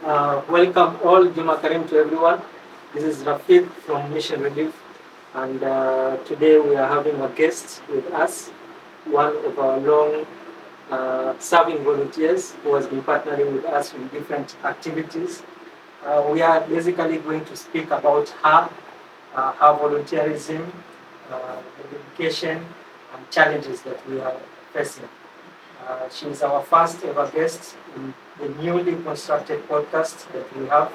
Welcome all, Juma Karim to everyone. This is Rafik from Mission Relief, and today we are having a guest with us, one of our long serving volunteers who has been partnering with us in different activities. We are basically going to speak about her volunteerism, the dedication, and challenges that we are facing. She is our first ever guest in the newly constructed podcast that we have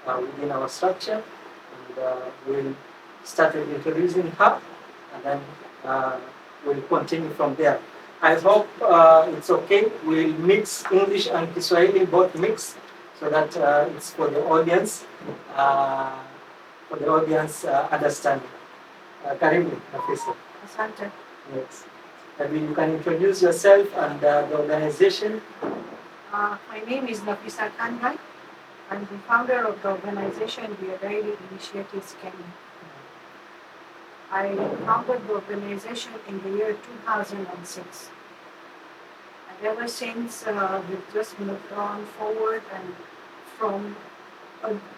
within our structure. And we'll start with introducing her and then we'll continue from there. I hope it's okay. We'll mix English and Kiswahili, both mix, so that it's uh, for the audience understanding. Karibu, Nafisa. Asante. Yes. Maybe you can introduce yourself and the organization. My name is Nafisa Khanbhai. I'm the founder of the organization We Are Daily Initiatives Kenya. I founded the organization in the year 2006. And ever since, we've just moved on forward and from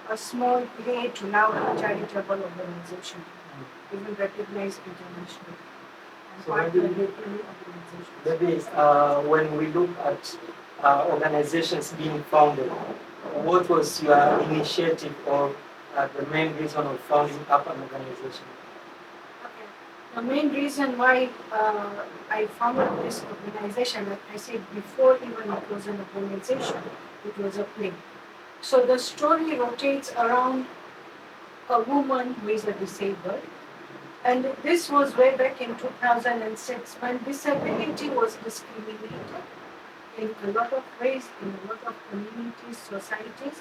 a small play to now a charitable organization, even recognized internationally. So maybe when we look at organizations being founded, what was your initiative or the main reason of founding up an organization? Okay. The main reason why I founded this organization, like I said before, even it was an organization, it was a play. So the story rotates around a woman who is a disabled. And this was way back in 2006 when disability was discriminated in a lot of ways, in a lot of communities, societies.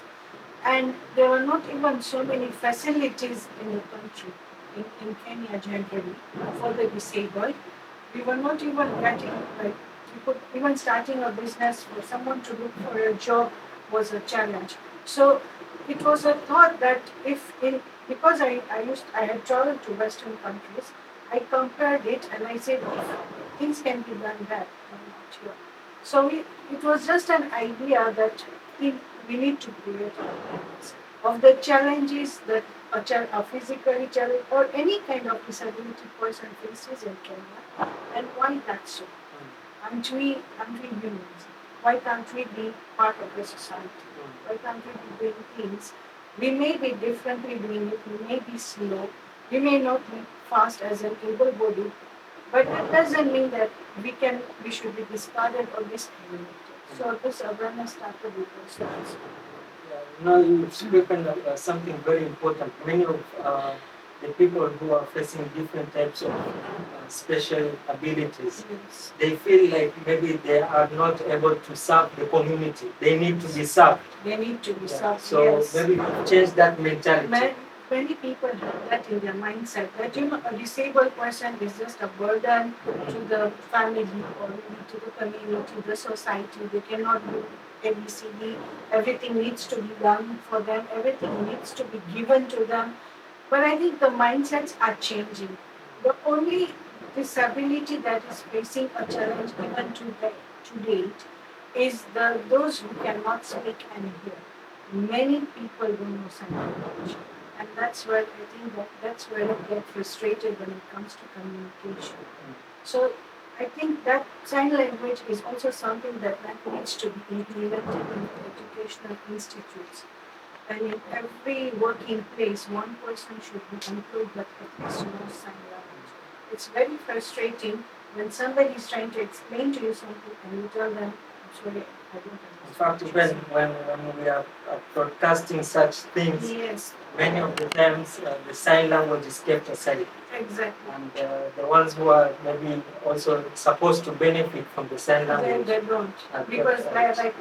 And there were not even so many facilities in the country, in Kenya generally, for the disabled. We were not even getting, like, you could, even starting a business for someone to look for a job was a challenge. So it was a thought that because I had traveled to Western countries, I compared it and I said, if things can be done there, why not here? So it was just an idea that we need to create awareness of the challenges that a physically challenged or any kind of disability person faces in Kenya, and why that's so. Aren't we humans? Why can't we be part of the society? Why can't we be doing things? We may be differently doing it, we may be slow, we may not be fast as an able-bodied, but that doesn't mean that we should be discarded or discriminated. So this awareness started with those things. Now you've spoken of something very important. Many of the people who are facing different types of special abilities, Yes. they feel like maybe they are not able to serve the community. They need to be served. They need to be served. So Yes. maybe change that mentality. Many people have that in their mindset that a disabled person is just a burden to the family or to the community, the society. They cannot do ABCD. Everything needs to be done for them. Everything needs to be given to them. But I think the mindsets are changing. The only disability that is facing a challenge even to date is those who cannot speak and hear. Many people don't know sign language. And that's where I think that's where I get frustrated when it comes to communication. So I think that sign language is also something that needs to be implemented in educational institutes. And in every working place, one person should be employed that at least knows sign language. It's very frustrating when somebody is trying to explain to you something and you tell them, I'm sorry, I don't understand. In fact, when we are broadcasting such things, Yes, many of the times the sign language is kept aside. exactly. And the ones who are maybe also supposed to benefit from the sign Then language. they don't. Because like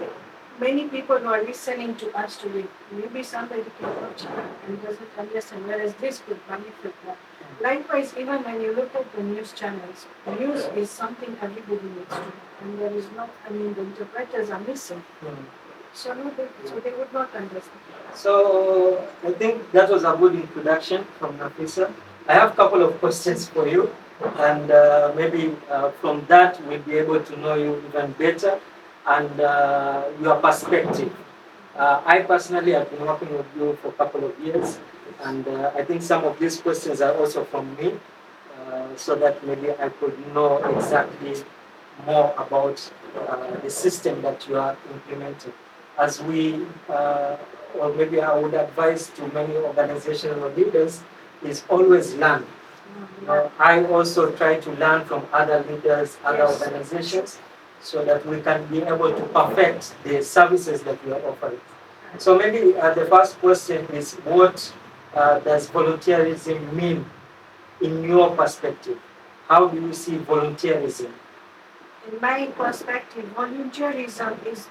many people who are listening to us today, maybe somebody cannot hear and doesn't understand, whereas this could benefit them. Likewise, even when you look at the news channels, news is something everybody needs to know. And there is no, the interpreters are missing. So they would not understand. So I think that was a good introduction from Nafisa. I have a couple of questions for you, and maybe from that we'll be able to know you even better and your perspective. I personally have been working with you for a couple of years, and I think some of these questions are also from me, so that maybe I could know exactly more about the system that you are implementing. As we, or maybe I would advise to many organizational leaders, is always learn. I also try to learn from other leaders, other organizations, so that we can be able to perfect the services that we are offering. So maybe the first question is, what does volunteerism mean in your perspective? How do you see volunteerism? In my perspective, volunteerism is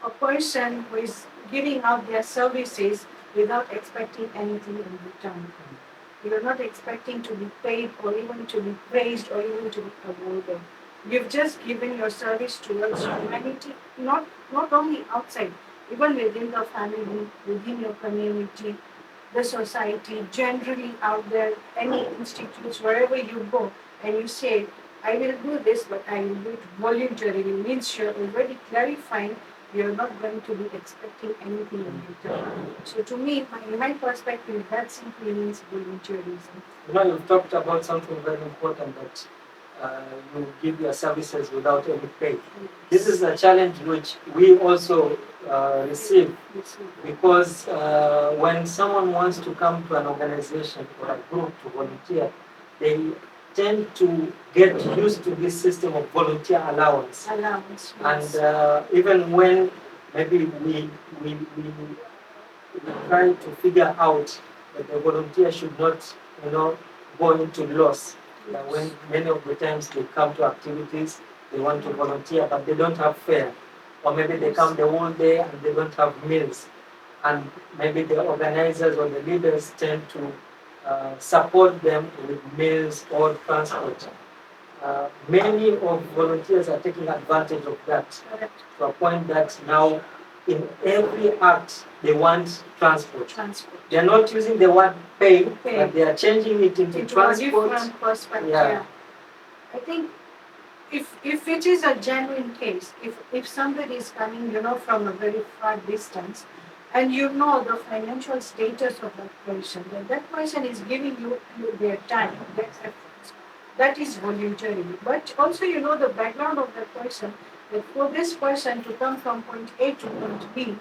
a person who is giving out their services without expecting anything in return. You're not expecting to be paid or even to be praised or even to be awarded. You've just given your service towards humanity, not only outside, even within the family, within your community, the society, generally out there, any institutes, wherever you go, and you say, I will do this, but I will do it voluntarily, means you're already clarifying you're not going to be expecting anything in return. So to me, in my perspective, that simply means volunteerism. You've talked about something very important, that you give your services without any pay. This is a challenge which we also receive, because when someone wants to come to an organization or a group to volunteer, they tend to get used to this system of volunteer allowance. Allowance, And yes. even when maybe we try to figure out that the volunteer should not, go into loss. That when many of the times they come to activities, they want to volunteer, but they don't have fare. Or maybe they come the whole day and they don't have meals. And maybe the organizers or the leaders tend to support them with meals or transport. Many of volunteers are taking advantage of that, to a point that now in every act they want transport. They are not using the word pay, but they are changing it into transport. A different perspective. Yeah. I think if it is a genuine case, if somebody is coming, from a very far distance, and you know the financial status of that person is giving you their time, their efforts, that is voluntary. But also you know the background of that person, that for this person to come from point A to point B,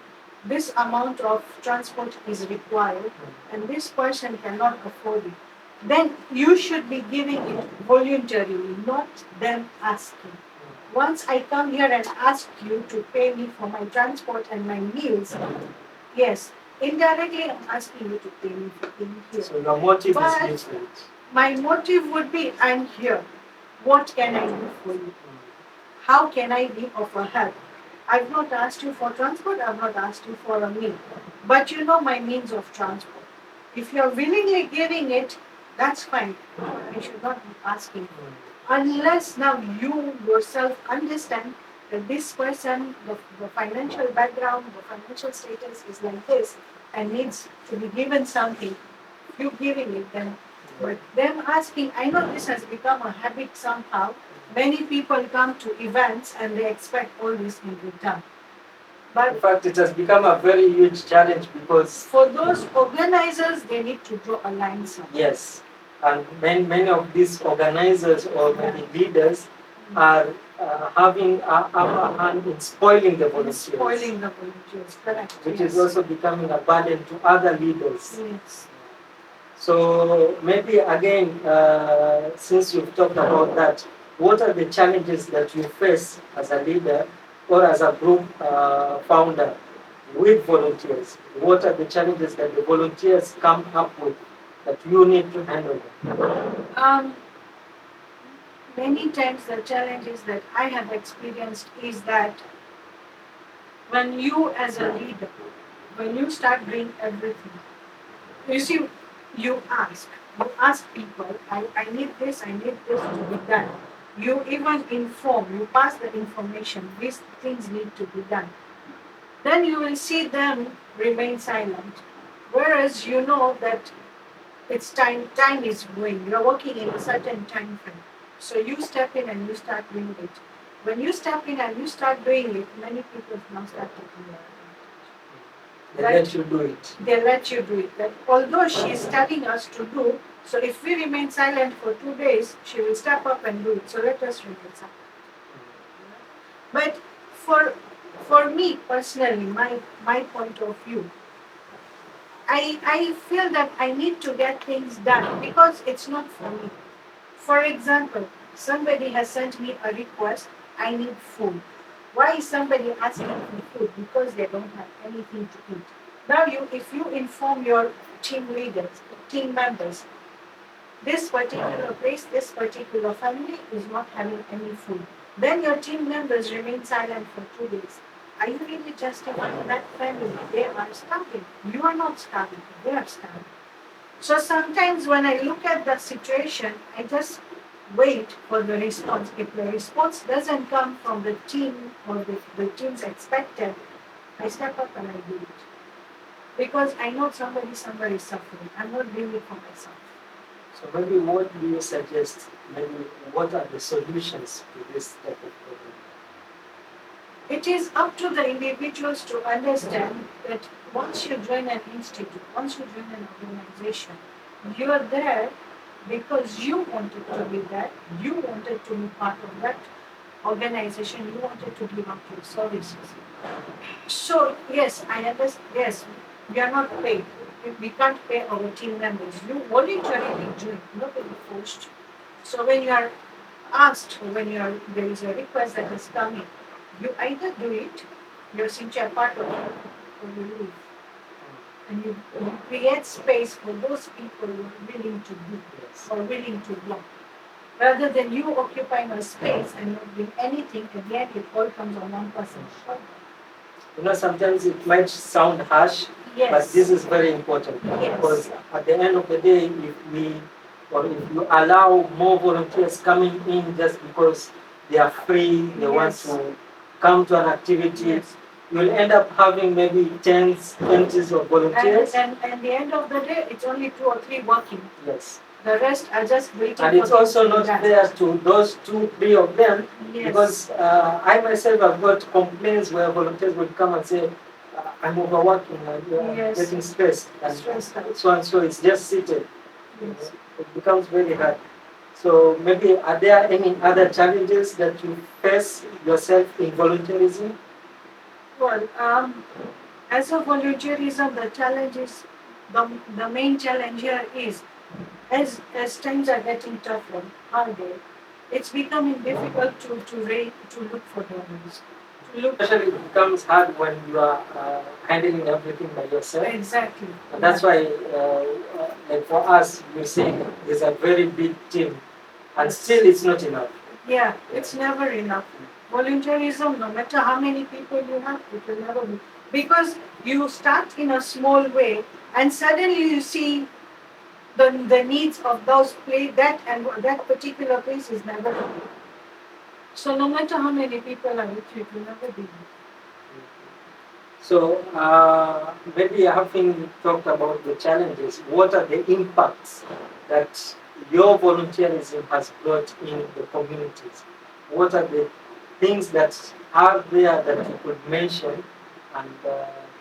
this amount of transport is required, and this person cannot afford it, then you should be giving it voluntarily, not them asking. Once I come here and ask you to pay me for my transport and my meals, yes, indirectly I'm asking you to pay me for being here. So your motive But is different. my motive would be, I'm here. What can I do for you? How can I be of a help? I've not asked you for transport, I've not asked you for a meal. But you know my means of transport. If you're willingly giving it, that's fine. I should not be asking. Unless now you yourself understand that this person, the financial background, the financial status is like this and needs to be given something, you giving it then. But them asking, I know this has become a habit somehow. Many people come to events and they expect all this in return. But in fact, it has become a very huge challenge, because for those organizers, they need to draw a line somewhere. Yes, and many of these organizers or maybe leaders are having a upper hand in spoiling the volunteers. Spoiling the volunteers, correct. Which is also becoming a burden to other leaders. Yes. So maybe again, since you've talked about that, what are the challenges that you face as a leader or as a group founder with volunteers? What are the challenges that the volunteers come up with that you need to handle? Many times the challenges that I have experienced is that when you as a leader, when you start doing everything, you see, you ask people, I need this to be done. You even inform, you pass the information, these things need to be done. Then you will see them remain silent. Whereas you know that it's time is going. You're working in a certain time frame. So you step in and you start doing it. When you step in and you start doing it, many people now start taking your advantage. They let you do it. They let you do it. That although she is telling us to do, so if we remain silent for 2 days, she will step up and do it. So let us remain silent. But for for me personally, my point of view, I feel that I need to get things done because it's not for me. For example, somebody has sent me a request, I need food. Why is somebody asking for food? Because they don't have anything to eat. Now if you inform your team leaders, team members, this particular place, this particular family is not having any food. Then your team members remain silent for 2 days. Are you really justifying that family? They are starving. You are not starving. They are starving. So sometimes when I look at the situation, I just wait for the response. If the response doesn't come from the team or the team's expected, I step up and I do it. Because I know somebody is suffering. I'm not doing it for myself. So maybe what do you suggest? Maybe what are the solutions to this type of problem? It is up to the individuals to understand that once you join an institute, once you join an organization, you are there because you wanted to be there, you wanted to be part of that organization, you wanted to give up your services. So yes, I understand. Yes, we are not paid. We can't pay our team members. You voluntarily join, nobody forced you. So when you are asked, or when there is a request that is coming, you either do it, since you are part of it, or you leave. And you create space for those people who are willing to do this or willing to block. Rather than you occupying a space and not doing anything, at the end it all comes on one person's shoulder. Sometimes it might sound harsh, Yes. but this is very important. Yes. Because at the end of the day, if you allow more volunteers coming in just because they are free, they want to come to an activity, you'll end up having maybe tens, 20s of volunteers. And at the end of the day, it's only 2 or 3 working. Yes. The rest are just waiting. And it's also not fair to those 2, 3 of them, because I myself have got complaints where volunteers would come and say, I'm overworking, I'm getting stressed, and so and so it's just seated. Yes. It becomes very hard. So maybe are there any other challenges that you face yourself in volunteerism? Well, as a volunteerism, the challenge is the main challenge here is as times are getting tougher, harder, it's becoming difficult to look for donors. Especially it becomes hard when you are handling everything by yourself. Exactly. And that's why, like for us, we say there's a very big team, and still it's not enough. Yeah, it's never enough. Volunteerism, no matter how many people you have, it will never be. Because you start in a small way, and suddenly you see the needs of those that particular place is never enough. So no matter how many people are with you, it will never be enough. So maybe having talked about the challenges, what are the impacts that your volunteerism has brought in the communities? What are the things that are there that you could mention and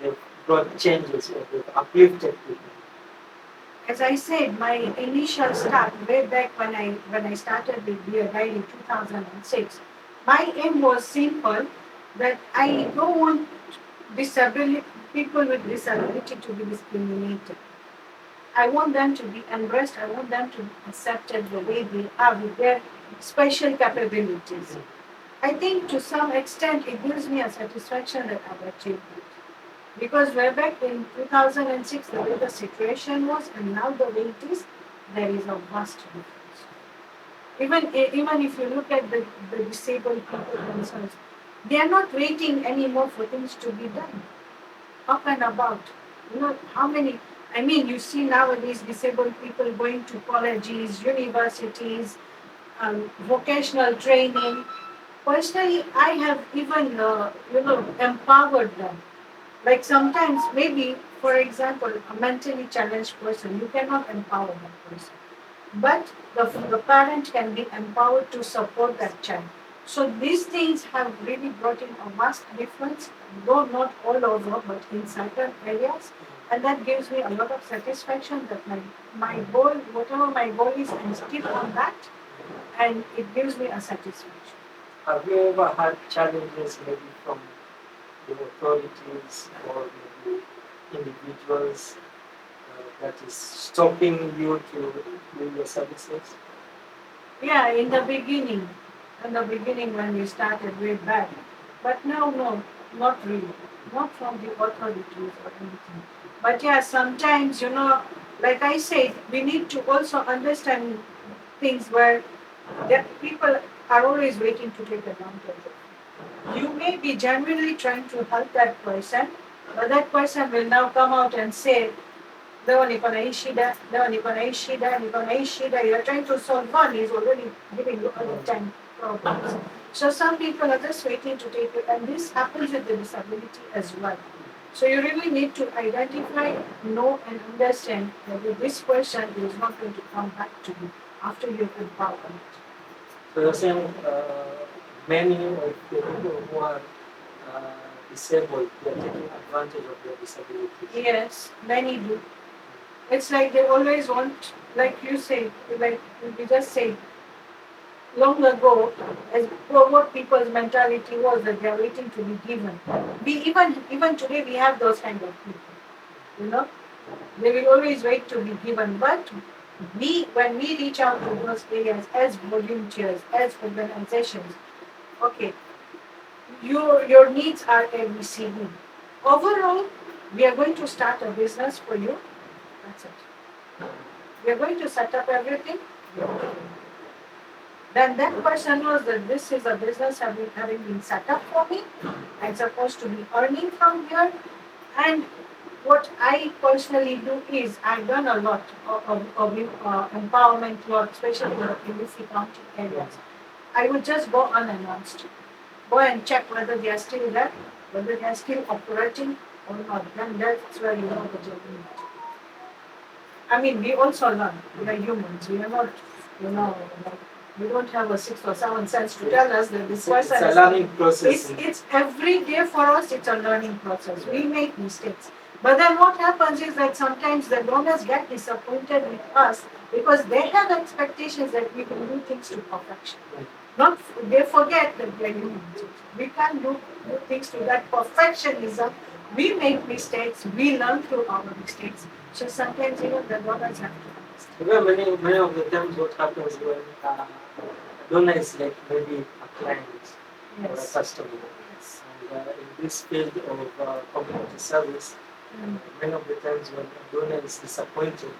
they've brought changes or they've uplifted people? As I said, my initial start way back when I started with Dear Guide in 2006, my aim was simple, that I don't want people with disability to be discriminated. I want them to be embraced. I want them to be accepted the way they are with their special capabilities. I think to some extent it gives me a satisfaction that I've achieved it. Because way back in 2006, the way the situation was, and now the way it is, there is a vast difference. Even if you look at the disabled people themselves, they are not waiting anymore for things to be done. Up and about. How many, you see nowadays disabled people going to colleges, universities, vocational training. Personally, I have even, empowered them. Like sometimes, maybe, for example, a mentally challenged person, you cannot empower that person. But the parent can be empowered to support that child. So these things have really brought in a vast difference, though not all over, but in certain areas. And that gives me a lot of satisfaction that my goal, whatever my goal is, I'm still on that, and it gives me a satisfaction. Have you ever had challenges maybe from the authorities or maybe individuals that is stopping you to do your services? Yeah, in the beginning when we started way back. But now, no, not really. Not from the authorities or anything. But yeah, sometimes, like I said, we need to also understand things where people are always waiting to take advantage of. You may be genuinely trying to help that person, but that person will now come out and say, dawa niko na hii shida, dawa niko na hii shida, niko na hii shida. You're trying to solve one, he's already giving you all the time problems. So some people are just waiting to take it, and this happens with the disability as well. So you really need to identify, know, and understand that this person is not going to come back to you after you've empowered it. So you're saying many of the people who are disabled, they are taking advantage of their disabilities. Yes, many do. It's like they always want, like you say, like we just say, long ago, as what people's mentality was that they are waiting to be given. We even today we have those kind of people. You know, they will always wait to be given. But when we reach out to those areas as volunteers, as organizations, okay, your needs are ABCD. Overall, we are going to start a business for you. That's it. We are going to set up everything. Then that person knows that this is a business having been set up for me. I'm supposed to be earning from here. And what I personally do is I've done a lot of empowerment work, especially in the PVC County areas. I would just go unannounced, go and check whether they are still there, whether they are still operating or not. Then that's where you know the journey. I mean, we also learn. We are humans. We are not, like, we don't have a sixth or seventh sense to tell us that this person It's a learning process. It's every day for us. It's a learning process. We make mistakes, but then what happens is that sometimes the donors get disappointed with us because they have expectations that we can do things to perfection. Not they forget that we are humans. We can't do things to that perfectionism. We make mistakes. We learn through our mistakes. So sometimes even the donors have to understand. Well, many of the times what happens when donor is like maybe a client or a Yes. customer. Yes. And in this field of community service, many of the times when a donor is disappointed,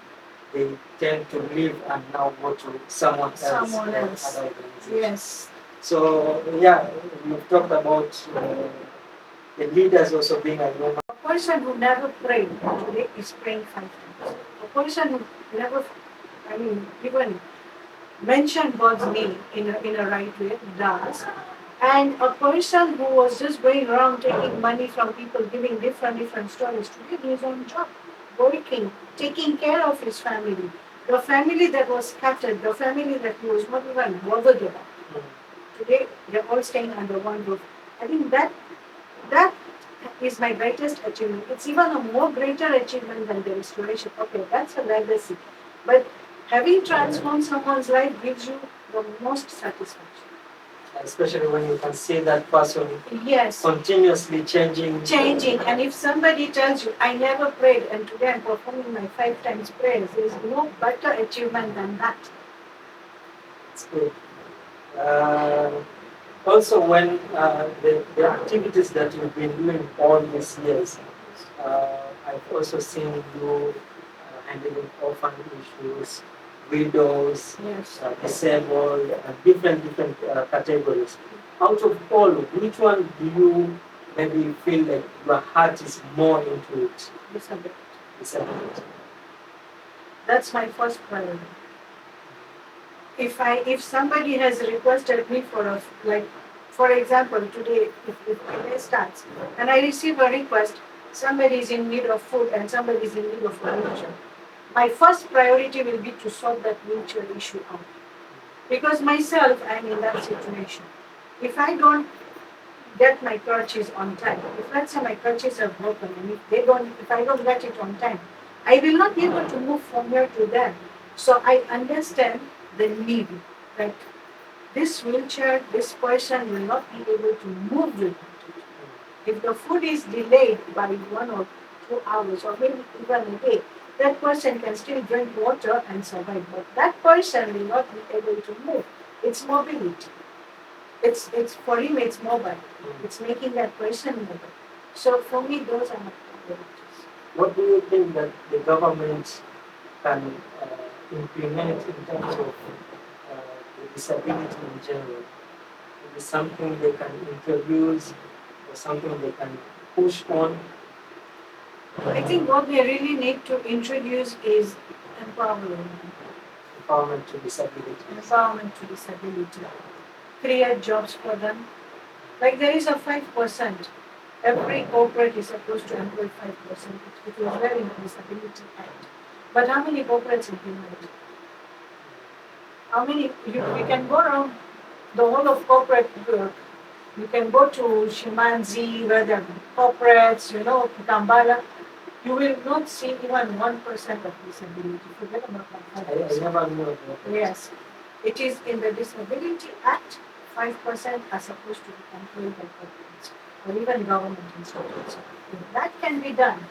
they tend to leave and now go to someone else. Someone else. Other organization. Yes. So yeah, we've talked about the leaders also being a woman. A person who never prayed today is praying 5 times. A person who never, even mentioned God's name in a right way does. And a person who was just going around taking money from people, giving different stories, today he is on job, working, taking care of his family. The family that was scattered, the family that he was not even bothered about. Today they're all staying under one roof. I think that is my greatest achievement. It's even a more greater achievement than the restoration. Okay, that's a legacy. But having transformed someone's life gives you the most satisfaction. Especially when you can see that person Yes. continuously changing. And if somebody tells you, I never prayed and today I'm performing my 5 times prayers, there's no better achievement than that. It's good. Also, when the activities that you've been doing all these years, I've also seen you handling orphan issues, widows, Yes. Disabled, different categories. Out of all, which one do you maybe feel like your heart is more into it? Disability. That's my first priority. If somebody has requested me for example, today if my day starts and I receive a request, somebody is in need of food and somebody is in need of wheelchair, my first priority will be to solve that wheelchair issue out. Because myself, I'm in that situation. If I don't get my crutches on time, if let's say my crutches are broken and if I don't get it on time, I will not be able to move from here to there. So I understand the need that this wheelchair, this person will not be able to move with it. If the food is delayed by 1 or 2 hours or maybe even a day, that person can still drink water and survive. But that person will not be able to move. It's mobility. It's for him it's mobile. It's making that person mobile. So for me those are my priorities. What do you think that the government can implement in terms of the disability in general? It is something they can introduce or something they can push on? I think what we really need to introduce is empowerment. Empowerment to disability. Empowerment to disability. Create jobs for them. Like there is a 5%. Every corporate is supposed to employ 5%. It was there in the Disability Act. But how many corporates implement it? How many? We can go around the whole of corporate work. You can go to Shimanzi, where there are corporates, Kambala. You will not see even 1% of disability. Forget about that. I never knew about it. Yes. It is in the Disability Act, 5% are supposed to be employed by corporates or even government institutions. If that can be done,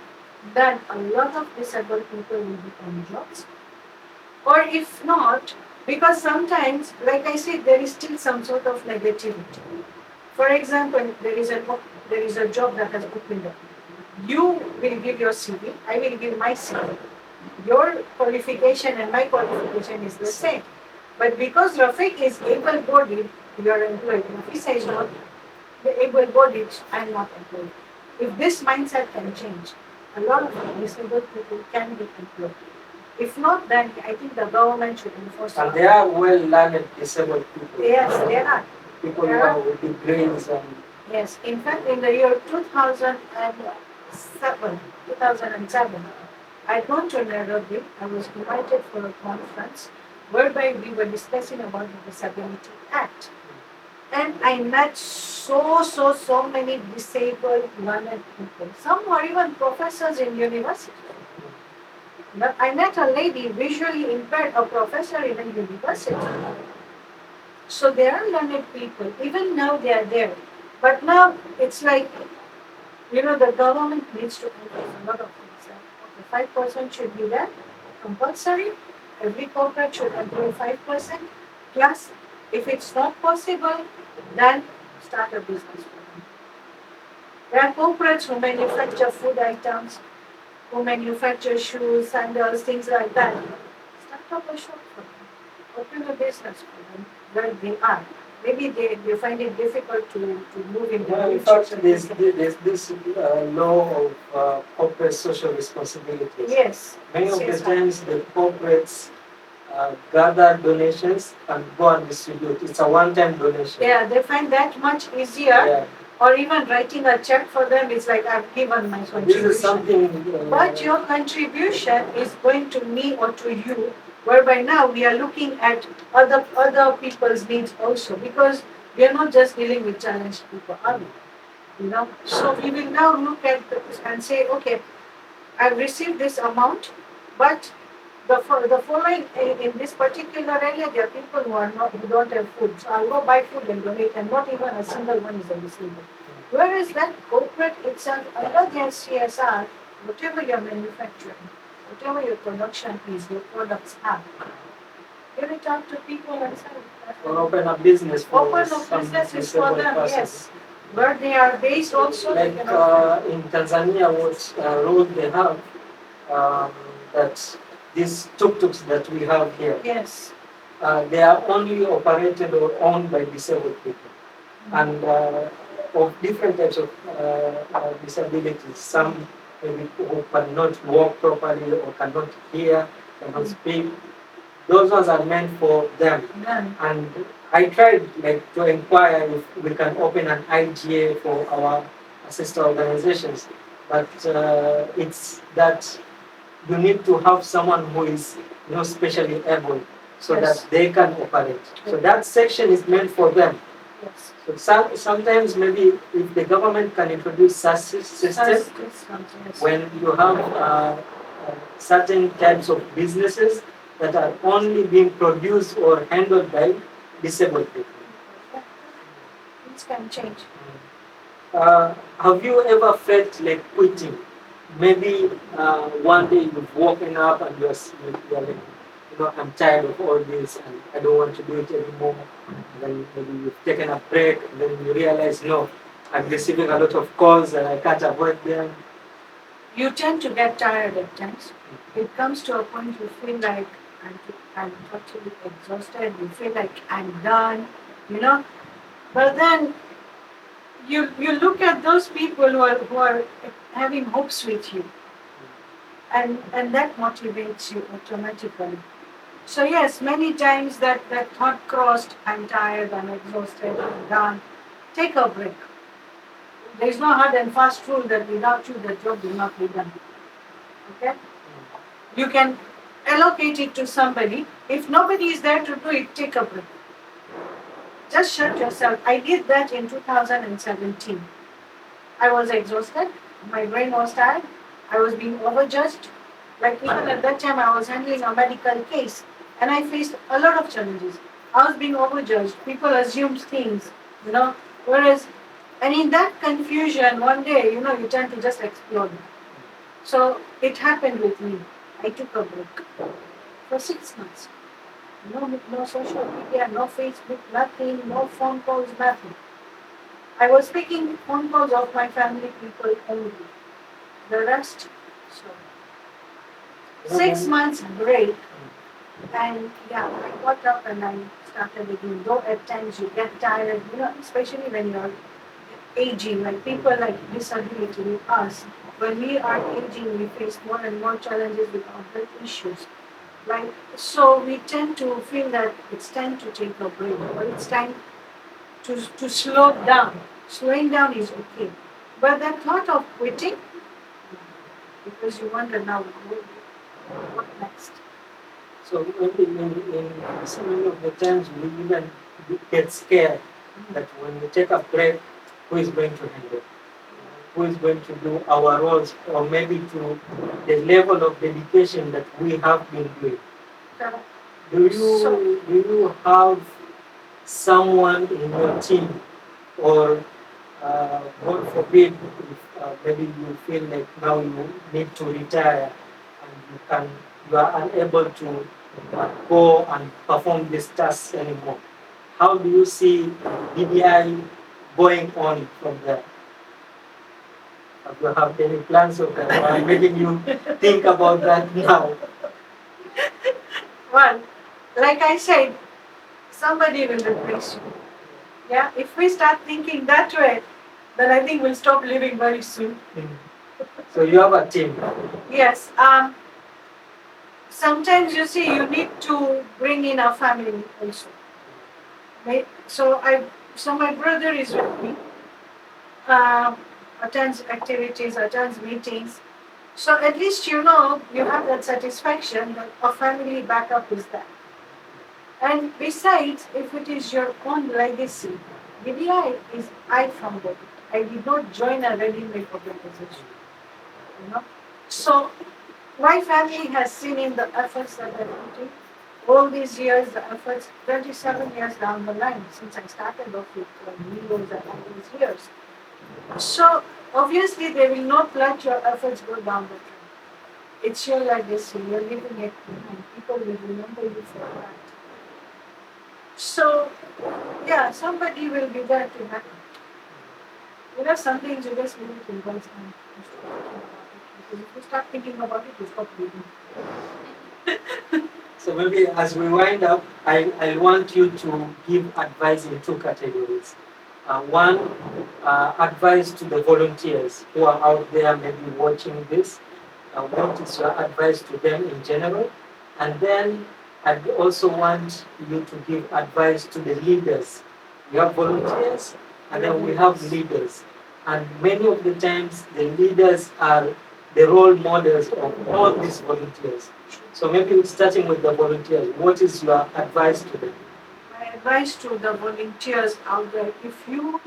then a lot of disabled people will be on jobs. Or if not, because sometimes, like I said, there is still some sort of negativity. For example, there is a job that has opened up. You will give your CV, I will give my CV. Your qualification and my qualification is the same. But because Rafik is able-bodied, you are employed. Nafisa is not able-bodied, I am not employed. If this mindset can change, a lot of disabled people can be employed. If not, then I think the government should enforce. And they are well-learned disabled people. Yes, they are. People who are with degrees and. Yes, in fact, in the year 2007, I had gone to Nairobi. I was invited for a conference whereby we were discussing about the Disability Act. And I met so many disabled learned people. Some were even professors in university. I met a lady visually impaired, a professor in a university. So they are learned people. Even now they are there. But now it's like, the government needs to enforce a lot of things. Like, 5% should be there, compulsory. Every corporate should employ 5%. Plus, if it's not possible, then start a business for them. There are corporates who manufacture food items, who manufacture shoes, sandals, things like that. Start up a shop for them. Open a business for them where they are. Maybe they find it difficult to move in the In fact, there's this law of corporate social responsibilities. Yes. Many of the times the corporates gather donations and go and distribute. It's a one-time donation. Yeah, they find that much easier. Yeah. Or even writing a check for them, it's like I've given my contribution. This is something. But your contribution is going to me or to you, whereby now we are looking at other people's needs also, because we are not just dealing with challenged people, are we? So we will now look at and say, okay, I've received this amount, but the following in this particular area, there are people who don't have food. So I'll go buy food and donate, and not even a single one is disabled. Whereas that corporate itself, under their CSR, whatever you're manufacturing, whatever your production is, your products are, give it out to people and sell it. Or open a business for Open a business is for them, yes. Where they are based also. Like in Tanzania, what rule they have that these tuk-tuks that we have here, yes, they are only operated or owned by disabled people, and of different types of disabilities. Some maybe who cannot walk properly or cannot hear, cannot speak. Those ones are meant for them. And I tried to inquire if we can open an IGA for our sister organizations, but it's that you need to have someone who is specially able so yes, that they can operate. So that section is meant for them. Yes. So sometimes maybe if the government can introduce such systems, Yes. when you have certain types of businesses that are only being produced or handled by disabled people. Yeah. Things can change. Have you ever felt like quitting? Maybe one day you've woken up and you're like, I'm tired of all this and I don't want to do it anymore. And then maybe you've taken a break and then you realize, no, I'm receiving a lot of calls and I can't avoid them. You tend to get tired at times. It comes to a point you feel like I'm totally exhausted. You feel like I'm done, you know. But then you look at those people who are having hopes with you, and that motivates you automatically. So yes, many times that thought crossed, I'm tired, I'm exhausted, I'm done. Take a break. There is no hard and fast rule that without you the job will not be done. Okay? You can allocate it to somebody. If nobody is there to do it, take a break. Just shut yourself. I did that in 2017. I was exhausted. My brain was tired. I was being overjudged. Like even at that time, I was handling a medical case, and I faced a lot of challenges. I was being overjudged. People assumed things, you know. Whereas, and in that confusion, one day, you tend to just explode. So it happened with me. I took a break for 6 months. No social media, no Facebook, nothing, no phone calls, nothing. I was taking phone calls of my family people only. The rest, so 6 months break, and yeah, I got up and I started again. Though at times you get tired, especially when you're aging, like people like disability with us. When we are aging, we face more and more challenges with our health issues. Right? So we tend to feel that it's time to take a break or it's time to slow down. Slowing down is okay. But that thought of quitting, because you wonder now what next. So in so many of the times we even get scared that when we take a break, who is going to handle? Who is going to do our roles, or maybe to the level of dedication that we have been doing? Correct. Do you have someone in your team, or God forbid, if maybe you feel like now you need to retire and you are unable to go and perform these tasks anymore? How do you see DDI going on from there? Have you have any plans of that? I'm making you think about that now. Well, like I said, somebody will replace you. Yeah, if we start thinking that way, then I think we'll stop living very soon. So you have a team. Yes. Sometimes you see you need to bring in a family also. Right? So my brother is with me. Attends activities, attends meetings. So at least you have that satisfaction that a family backup is there. And besides, if it is your own legacy, BDI is I founded it. I did not join a ready-made organization. So my family has seen in the efforts that I put in all these years, the efforts, 27 years down the line since I started off with Windows and all these years. So obviously they will not let your efforts go down the drain. It's your legacy. You're leaving it behind. People will remember you for that. So yeah, somebody will be there to help. Some things you just leave it in God's hand. Because if you start thinking about it, you stop living. So maybe as we wind up, I want you to give advice in two categories. One, advice to the volunteers who are out there maybe watching this. What is your advice to them in general? And then I also want you to give advice to the leaders. We have volunteers and then we have leaders. And many of the times the leaders are the role models of all these volunteers. So maybe starting with the volunteers, what is your advice to them? My advice advice to the volunteers out there: if you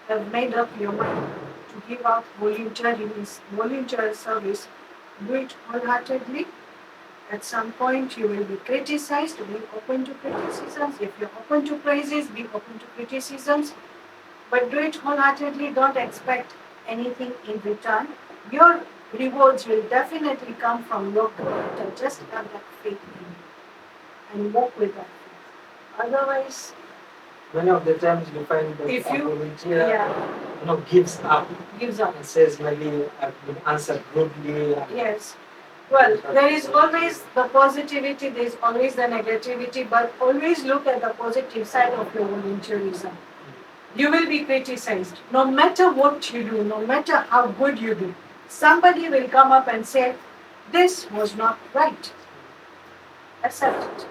have made up your mind to give out volunteer service, do it wholeheartedly. At some point, you will be criticized. Be open to criticisms. If you're open to praises, be open to criticisms. But do it wholeheartedly. Don't expect anything in return. Your rewards will definitely come from your character. Just have that faith in you and walk with that faith. Otherwise, Many of the times you find that if a you, volunteer yeah, gives up gives up. and says maybe I've been answered rudely. Yes. Well, there is always the positivity, there is always the negativity, but always look at the positive side of your volunteerism. You will be criticized. No matter what you do, no matter how good you do, somebody will come up and say, this was not right. Accept it.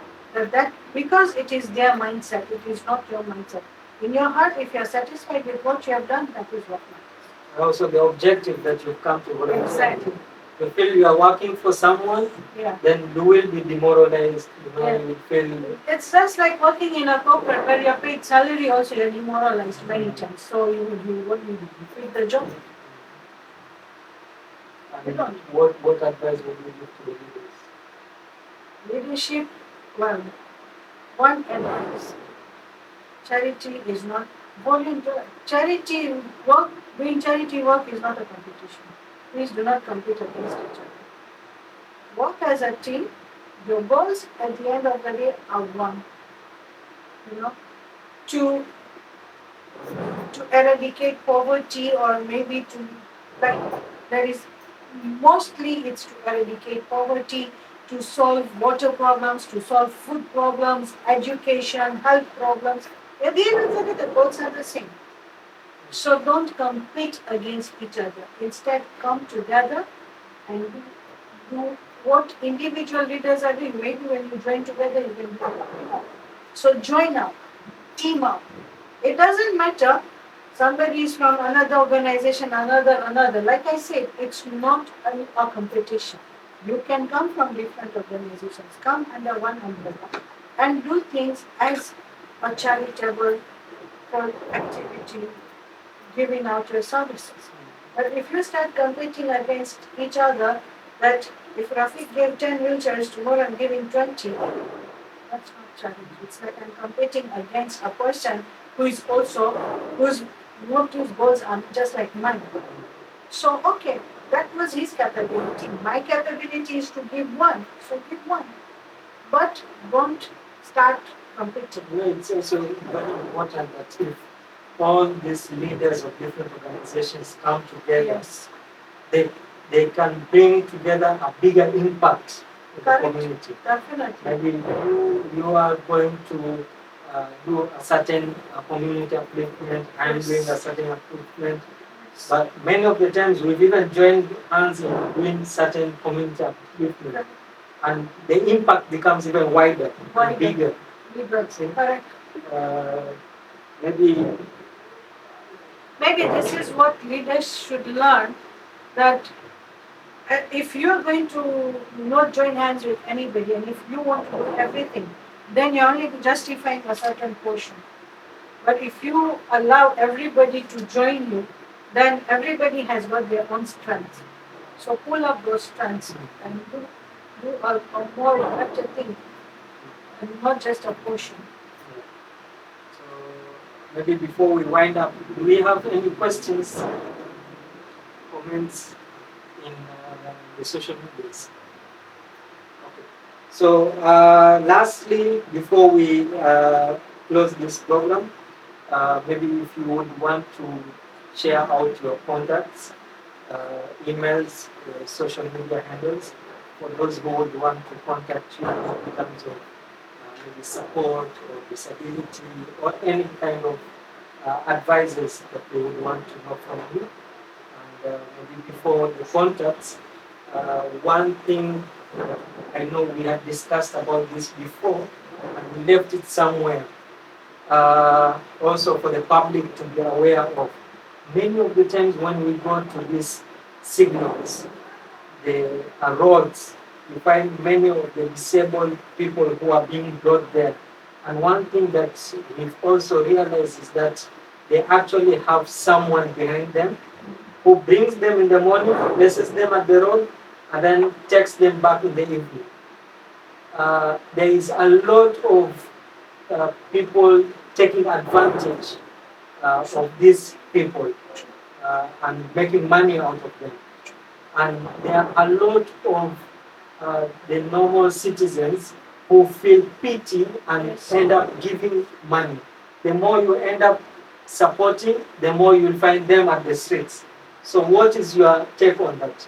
That because it is their mindset, it is not your mindset. In your heart, if you are satisfied with what you have done, that is what matters. Also, the objective that you've come to volunteer. Exactly. You feel you are working for someone, Yeah. then you will be demoralized. Yeah. You feel. It's just like working in a corporate where you're paid salary, also you're demoralized many times. So what do? You quit the job. And what advice would you give to the leaders? Leadership, well, one advice. Charity is not volunteer. Charity work, doing charity work is not a competition. Please do not compete against each other. Work as a team. Your goals at the end of the day are one. You know, to eradicate poverty, or maybe to, like, there is mostly it's to eradicate poverty, to solve water problems, to solve food problems, education, health problems. At the end of the day, the goals are the same. So don't compete against each other. Instead, come together and do what individual leaders are doing. Maybe when you join together, you can do it. So join up, team up. It doesn't matter. Somebody is from another organization, another. Like I said, it's not a competition. You can come from different organizations, come under one umbrella, and do things as a charitable activity, giving out your services. But if you start competing against each other, that if Rafik gave 10 wheelchairs, tomorrow I'm giving 20, that's not charity. It's like I'm competing against a person whose motives, goals are just like mine. So, okay, that was his capability. My capability is to give one, so give one. But don't start competing. It's also very important that if all these leaders of different organizations come together, Yes. they can bring together a bigger impact in the community. Definitely. Maybe you are going to do a certain community upliftment, I'm doing a certain upliftment. But many of the times we've even joined hands in doing certain community upliftment. And the impact becomes even wider and bigger. Correct. Maybe Maybe this is what leaders should learn, that if you're going to not join hands with anybody, and if you want to do everything, then you're only justifying a certain portion. But if you allow everybody to join you, then everybody has got their own strengths. So pull up those strengths and do a more better thing, and not just a portion. so. Maybe before we wind up, do we have any questions, comments in the social medias? Okay. So lastly, before we close this program, maybe if you would want to share out your contacts, emails, social media handles, for those who would want to contact you in terms of maybe support or disability or any kind of advices that they would want to know from you. And maybe before the contacts, one thing I know we had discussed about this before, and we left it somewhere. Also for the public to be aware of. Many of the times when we go to these signals, the roads, you find many of the disabled people who are being brought there And one thing that we've also realized is that they actually have someone behind them who brings them in the morning, places them at the road, and then takes them back in the evening. There is a lot of people taking advantage of these people and making money out of them. And there are a lot of the normal citizens who feel pity and end up giving money. The more you end up supporting, the more you'll find them at the streets. So what is your take on that?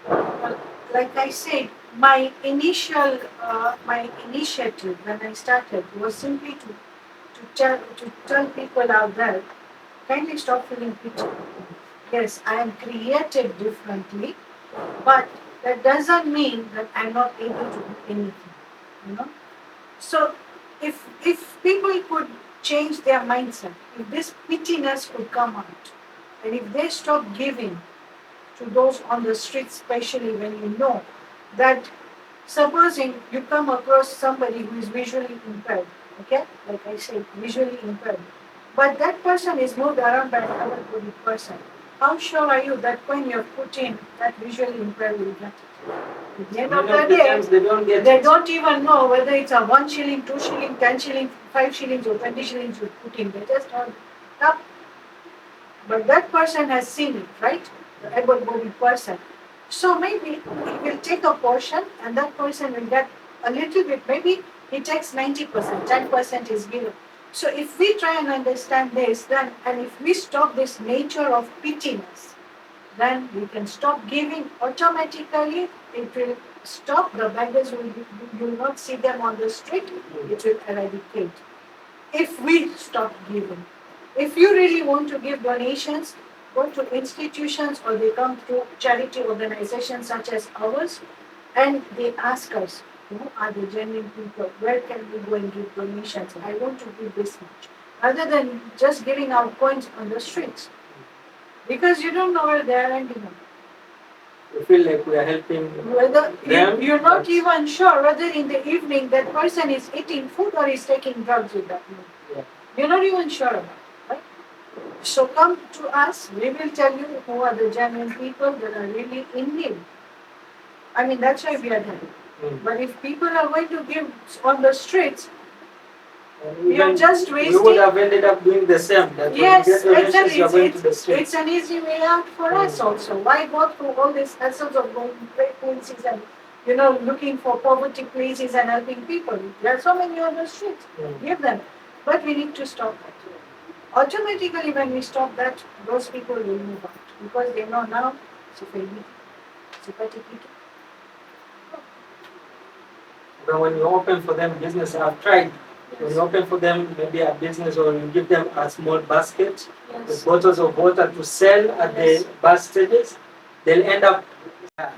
Well, like I said, my initiative when I started was simply to tell people out there, kindly stop feeling pity. Yes, I am created differently, but that doesn't mean that I'm not able to do anything. You know. So if people could change their mindset, if this pittiness could come out, and if they stop giving to those on the street, especially when you know that supposing you come across somebody who is visually impaired, okay, like I said, visually impaired, but that person is moved around by another body person. How sure are you that when you're put in, that visually impaired will get it? At the end of Many the of the day, times they don't get they it. don't even know whether it's a 1 shilling, 2 shilling, 10 shilling, 5 shillings, or 20 shillings you put in. They just don't up. But that person has seen it, right? The able-bodied person. So maybe he will take a portion, and that person will get a little bit. Maybe he takes 90%, 10% is given. So if we try and understand this, then and if we stop this nature of pittiness, then we can stop giving automatically. It will stop. The beggars you will not see them on the street. It will eradicate if we stop giving. If you really want to give donations, go to institutions or they come through charity organizations such as ours, and they ask us, who are the genuine people? Where can we go and give donations? I want to give this much. Rather than just giving out coins on the streets. Because you don't know where they are ending up. We feel like we are helping Whether them. you're not even sure whether in the evening that person is eating food or is taking drugs with that money. Yeah. You're not even sure about it, right? So come to us, we will tell you who are the genuine people that are really in need. I mean, that's why we are there. But if people are going to give on the streets, we are just wasting. We would have ended up doing the same. That yes, when you get donations, exactly. you are going to the street. It's an easy way out for us also. Why go through all these hassles of going to great places and looking for poverty places and helping people? There are so many on the streets. Give them. But we need to stop that. Automatically, when we stop that, those people will move out because they know now it's a failure. It's a petty people. But when you open for them business, I've tried. When you open for them maybe a business or you give them a small basket with bottles of water to sell at the bus stages, they'll end up.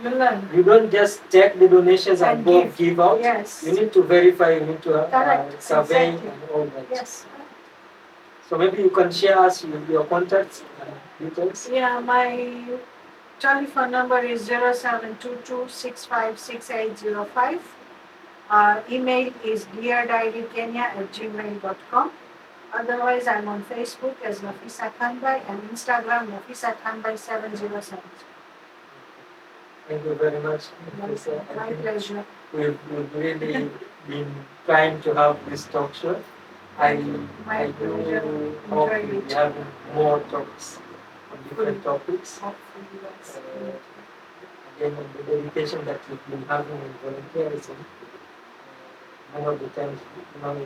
You don't just take the donations and go give out. Yes. You need to verify, you need to survey and all that. Yes. So maybe you can share us with your contacts and details. Yeah, my telephone number is 0722656805. Email is deardiarykenya@gmail.com. Otherwise, I'm on Facebook as Nafisa Khanbhai and Instagram Nafisa Khanbhai 707. Thank you very much, Nafisa. My pleasure. We've really been trying to have this talk show. I do hope we'll be having more talks on different topics. Again, on the dedication that we've been having in volunteerism, many of the times,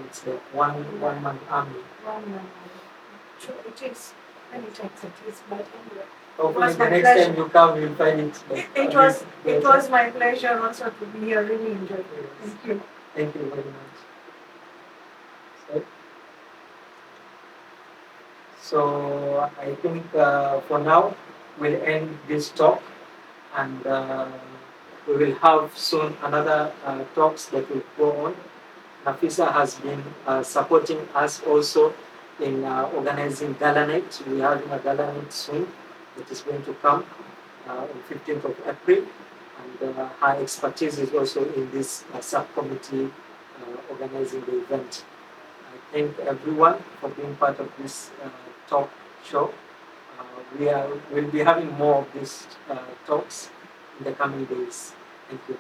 it's like one-man army. True, it is. Many times it is, but anyway. Hopefully the next time you come, you'll find it. It was my pleasure also to be here. Really enjoyed it. Thank you. Thank you very much. So I think for now we'll end this talk, and we will have soon another talks that will go on. Nafisa has been supporting us also in organizing Gala Night. We are having a Gala Night soon that is going to come on 15th of April, and her expertise is also in this subcommittee organizing the event. I thank everyone for being part of this talk show. We'll be having more of these talks in the coming days. Thank you.